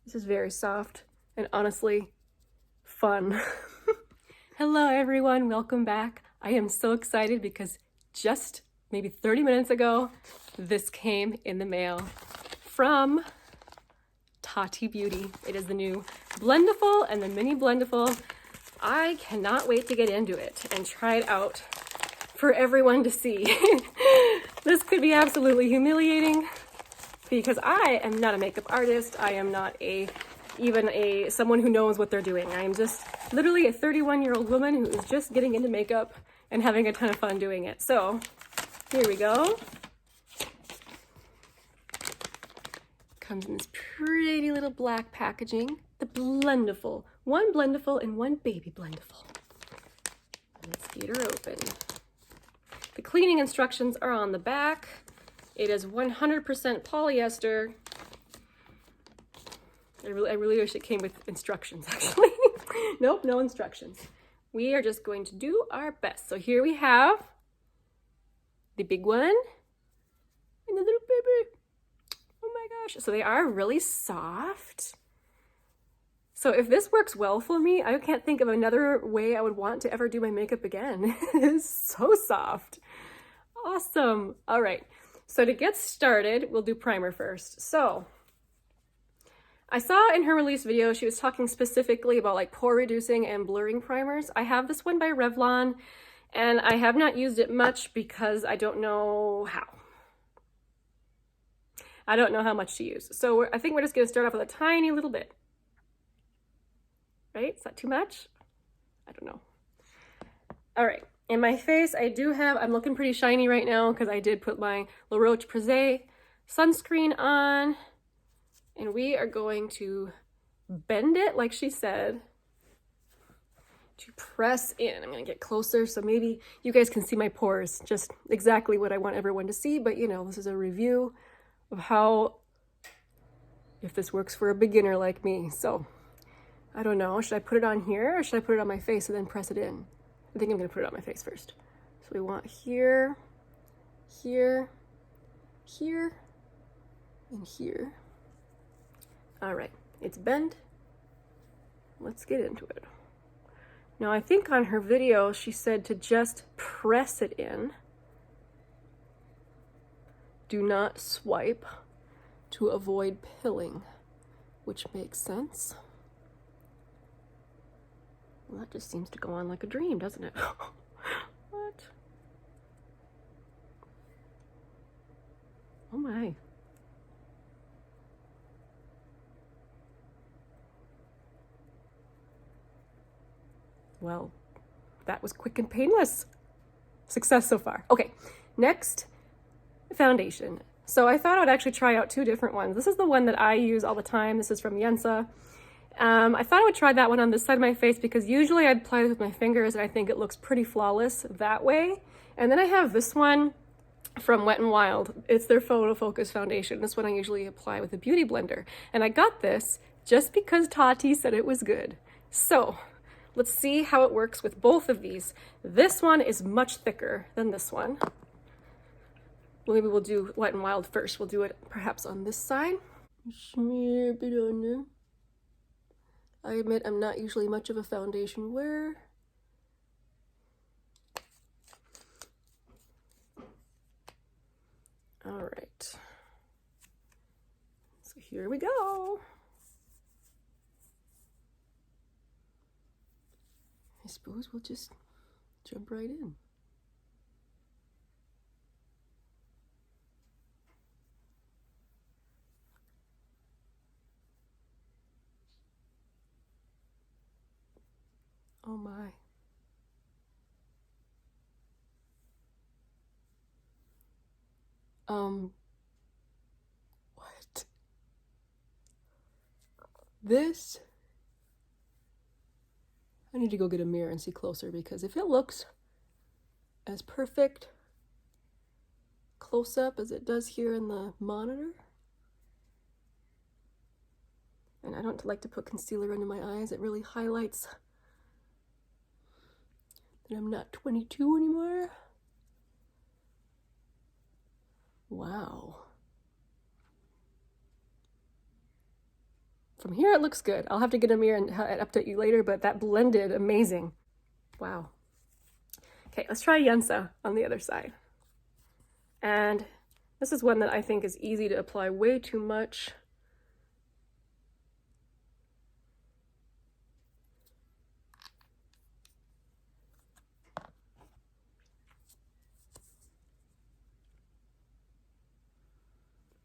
This is very soft and honestly fun. Hello everyone, welcome back. I am so excited because just maybe 30 minutes ago, this came in the mail from Tati Beauty. It is the new Blendiful and the mini Blendiful. I cannot wait to get into it and try it out for everyone to see. This could be absolutely humiliating because I am not a makeup artist. I am not even someone who knows what they're doing. I am just literally a 31-year-old woman who is just getting into makeup and having a ton of fun doing it. So here we go. Comes in this pretty little black packaging. The Blendiful. One Blendiful and one baby Blendiful. Let's get her open. The cleaning instructions are on the back. It is 100% polyester. I really wish it came with instructions, actually. Nope, no instructions. We are just going to do our best. So here we have the big one and the little baby. Oh my gosh. So they are really soft. So if this works well for me, I can't think of another way I would want to ever do my makeup again. It's so soft. Awesome. All right. So to get started, we'll do primer first. So I saw in her release video, she was talking specifically about like pore reducing and blurring primers. I have this one by Revlon and I have not used it much because I don't know how. I don't know how much to use. So I think we're just going to start off with a tiny little bit. Right? Is that too much? I don't know. All right. In my face, I'm looking pretty shiny right now because I did put my La Roche-Posay sunscreen on. And we are going to bend it, like she said, to press in. I'm going to get closer so maybe you guys can see my pores, just exactly what I want everyone to see. But you know, this is a review of how, if this works for a beginner like me. So I don't know, should I put it on here or should I put it on my face and then press it in? I think I'm going to put it on my face first. So we want here, here, here, and here. All right, it's bent. Let's get into it. Now, I think on her video, she said to just press it in. Do not swipe to avoid pilling, which makes sense. Well, that just seems to go on like a dream, doesn't it? What? Oh my. Well, that was quick and painless. Success so far. Okay, next, foundation. So I thought I would actually try out two different ones. This is the one that I use all the time. This is from Yensa. I thought I would try that one on this side of my face because usually I apply it with my fingers and I think it looks pretty flawless that way. And then I have this one from Wet n Wild. It's their Photo Focus foundation. This one I usually apply with a beauty blender. And I got this just because Tati said it was good. So let's see how it works with both of these. This one is much thicker than this one. Well, maybe we'll do Wet n Wild first. We'll do it perhaps on this side. Smear a bit on there. I admit I'm not usually much of a foundation wearer. All right. So here we go. I suppose we'll just jump right in. Oh my. What? This? I need to go get a mirror and see closer because if it looks as perfect close up as it does here in the monitor, and I don't like to put concealer under my eyes, it really highlights that I'm not 22 anymore. Wow. From here it looks good. I'll have to get a mirror and update you later, but that blended amazing. Wow. Okay, let's try Yensa on the other side. And this is one that I think is easy to apply way too much.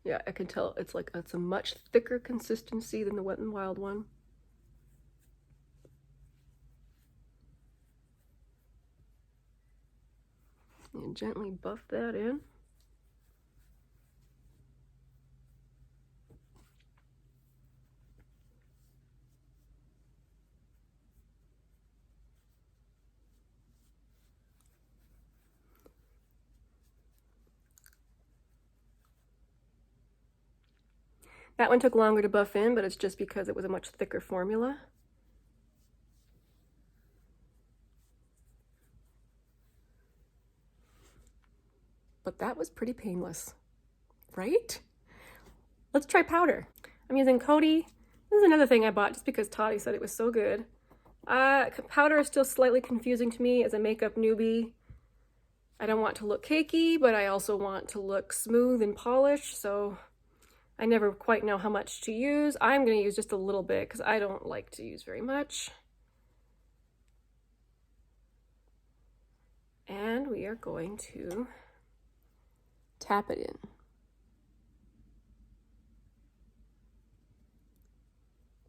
Yeah, I can tell it's a much thicker consistency than the Wet n Wild one. And gently buff that in. That one took longer to buff in, but it's just because it was a much thicker formula. But that was pretty painless, right? Let's try powder. I'm using Coty. This is another thing I bought just because Tati said it was so good. Powder is still slightly confusing to me as a makeup newbie. I don't want to look cakey, but I also want to look smooth and polished, so I never quite know how much to use. I'm going to use just a little bit because I don't like to use very much. And we are going to tap it in.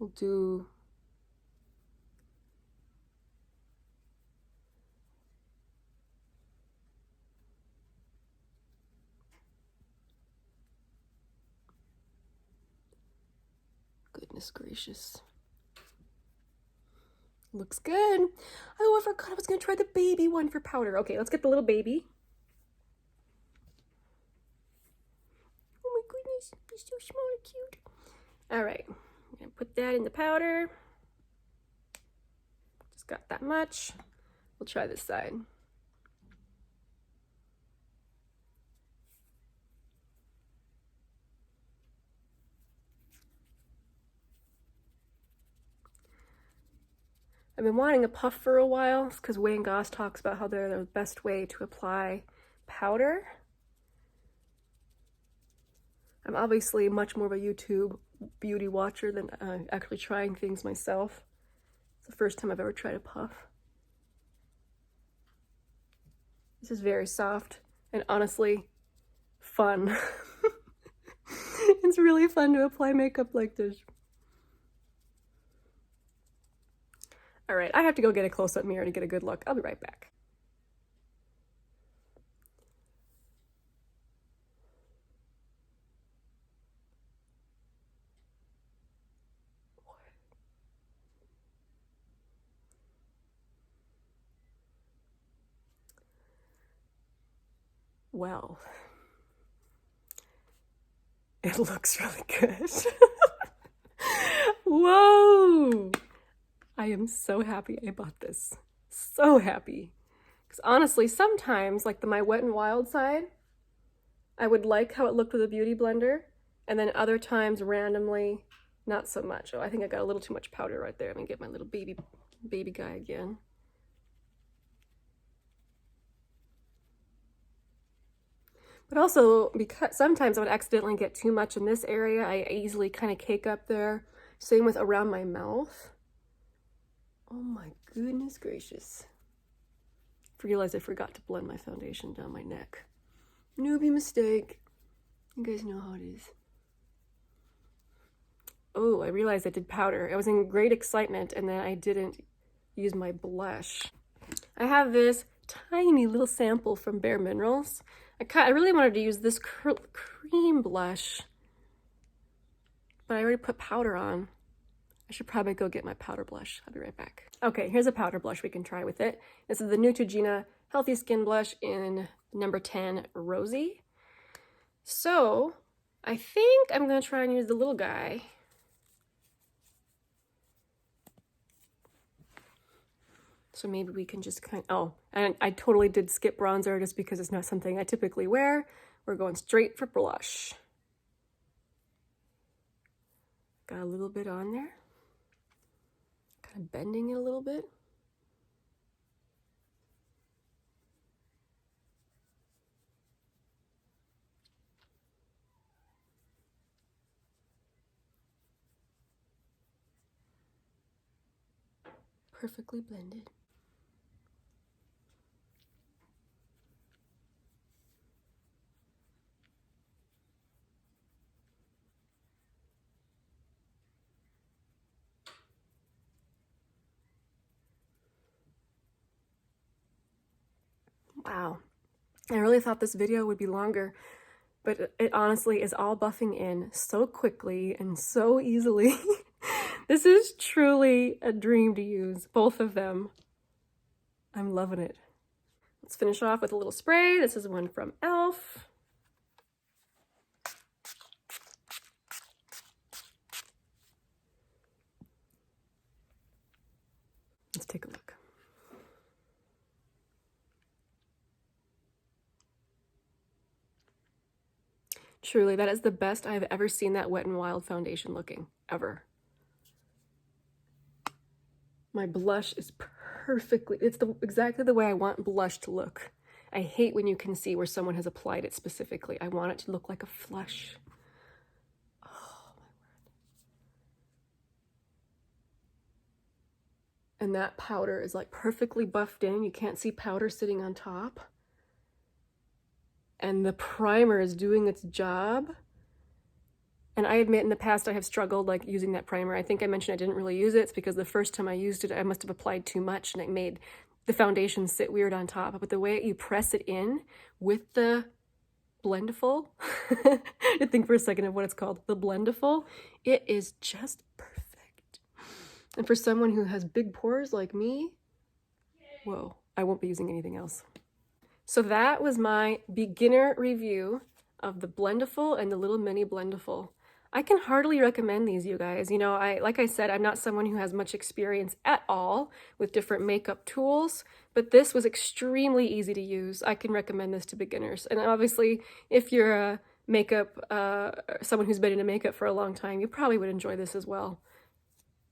We'll do goodness gracious. Looks good. Oh, I forgot I was going to try the baby one for powder. Okay, let's get the little baby. Oh my goodness, he's so small and cute. All right, I'm going to put that in the powder. Just got that much. We'll try this side. I've been wanting a puff for a while because Wayne Goss talks about how they're the best way to apply powder. I'm obviously much more of a YouTube beauty watcher than actually trying things myself. It's the first time I've ever tried a puff. This is very soft and honestly fun. It's really fun to apply makeup like this. All right, I have to go get a close-up mirror to get a good look. I'll be right back. Well, it looks really good. Whoa! I am so happy I bought this. So happy. Because honestly, sometimes, like my Wet n Wild side, I would like how it looked with a beauty blender, and then other times, randomly, not so much. Oh, I think I got a little too much powder right there. I'm gonna get my little baby guy again. But also, because sometimes I would accidentally get too much in this area, I easily kind of cake up there. Same with around my mouth. Oh my goodness gracious. I realized I forgot to blend my foundation down my neck. Newbie mistake. You guys know how it is. Oh, I realized I did powder. I was in great excitement and then I didn't use my blush. I have this tiny little sample from Bare Minerals. I really wanted to use this cream blush, but I already put powder on. I should probably go get my powder blush. I'll be right back. Okay, here's a powder blush we can try with it. This is the Neutrogena Healthy Skin Blush in number 10 Rosy. So I think I'm gonna try and use the little guy. So maybe we can just oh, and I totally did skip bronzer just because it's not something I typically wear. We're going straight for blush. Got a little bit on there. Kind of bending it a little bit. Perfectly blended. Wow, I really thought this video would be longer, but it honestly is all buffing in so quickly and so easily. This is truly a dream to use, both of them. I'm loving it. Let's finish off with a little spray. This is one from e.l.f. Let's take a look. Truly, that is the best I've ever seen that Wet n Wild foundation looking, ever. My blush is perfectly, it's exactly the way I want blush to look. I hate when you can see where someone has applied it specifically. I want it to look like a flush. Oh, my word. And that powder is like perfectly buffed in. You can't see powder sitting on top. And the primer is doing its job. And I admit in the past I have struggled like using that primer. I think I mentioned I didn't really use it. It's because the first time I used it, I must have applied too much and it made the foundation sit weird on top. But the way you press it in with the Blendiful, I think for a second of what it's called, the Blendiful, it is just perfect. And for someone who has big pores like me, whoa, I won't be using anything else. So that was my beginner review of the Blendiful and the Little Mini Blendiful. I can hardly recommend these, you guys. You know, like I said, I'm not someone who has much experience at all with different makeup tools, but this was extremely easy to use. I can recommend this to beginners. And obviously, if you're a makeup, someone who's been into makeup for a long time, you probably would enjoy this as well.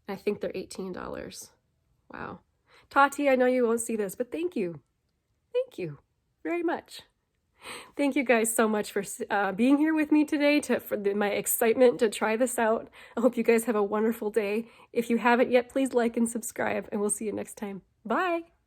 I think they're $18. Wow. Tati, I know you won't see this, but thank you. Thank you very much. Thank you guys so much for being here with me today, for my excitement to try this out. I hope you guys have a wonderful day. If you haven't yet, please like and subscribe, and we'll see you next time. Bye!